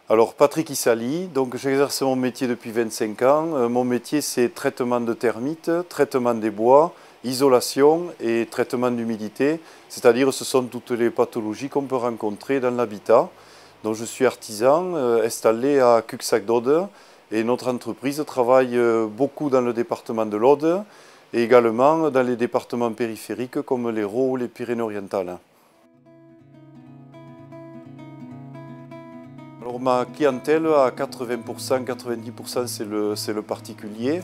Alors Patrick Issali, donc j'exerce mon métier depuis 25 ans. Mon métier c'est traitement de termites, traitement des bois, isolation et traitement d'humidité. C'est-à-dire ce sont toutes les pathologies qu'on peut rencontrer dans l'habitat. Donc je suis artisan installé à Cuxac-d'Aude et notre entreprise travaille beaucoup dans le département de l'Aude et également dans les départements périphériques comme l'Hérault ou les Pyrénées-Orientales. Alors ma clientèle à 80%, 90% c'est le particulier.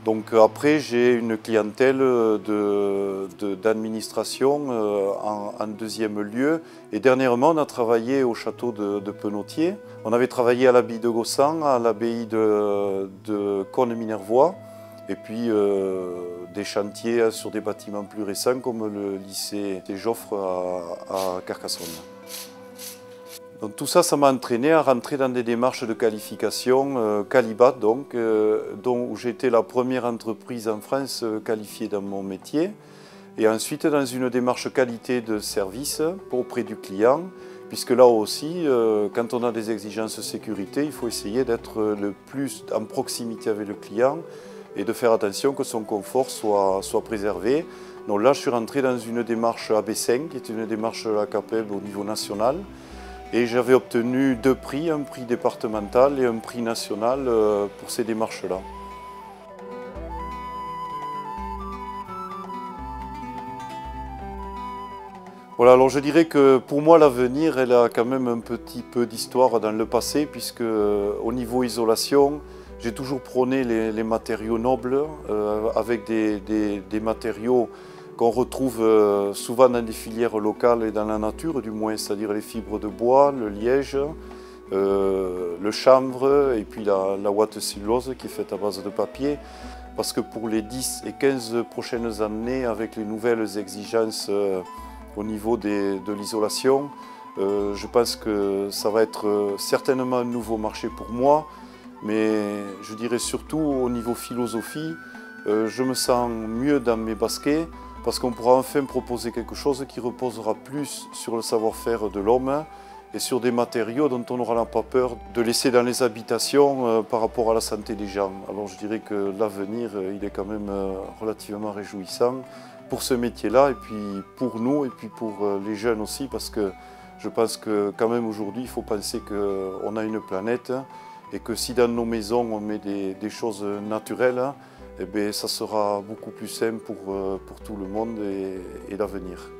Donc après j'ai une clientèle d'administration en deuxième lieu. Et dernièrement on a travaillé au château de Penautier. On avait travaillé à l'abbaye de Gossan, à l'abbaye de Cosne-Minervois. Et puis des chantiers sur des bâtiments plus récents comme le lycée Joffre à Carcassonne. Donc tout ça, ça m'a entraîné à rentrer dans des démarches de qualification, Qualibat donc, où j'ai été la première entreprise en France qualifiée dans mon métier. Et ensuite dans une démarche qualité de service auprès du client, puisque là aussi, quand on a des exigences de sécurité, il faut essayer d'être le plus en proximité avec le client et de faire attention que son confort soit préservé. Donc là, je suis rentré dans une démarche AB5, qui est une démarche à CAPEB au niveau national. Et j'avais obtenu 2 prix, un prix départemental et un prix national pour ces démarches-là. Voilà, alors je dirais que pour moi l'avenir, elle a quand même un petit peu d'histoire dans le passé, puisque au niveau isolation, j'ai toujours prôné les matériaux nobles, avec des matériaux qu'on retrouve souvent dans des filières locales et dans la nature du moins, c'est-à-dire les fibres de bois, le liège, le chanvre et puis la ouate cellulose qui est faite à base de papier. Parce que pour les 10 et 15 prochaines années, avec les nouvelles exigences au niveau de l'isolation, je pense que ça va être certainement un nouveau marché pour moi, mais je dirais surtout au niveau philosophie, je me sens mieux dans mes baskets, parce qu'on pourra enfin proposer quelque chose qui reposera plus sur le savoir-faire de l'homme et sur des matériaux dont on n'aura pas peur de laisser dans les habitations par rapport à la santé des gens. Alors je dirais que l'avenir, il est quand même relativement réjouissant pour ce métier-là, et puis pour nous, et puis pour les jeunes aussi, parce que je pense que quand même aujourd'hui, il faut penser qu'on a une planète, et que si dans nos maisons on met des choses naturelles, eh bien, ça sera beaucoup plus simple pour tout le monde et l'avenir.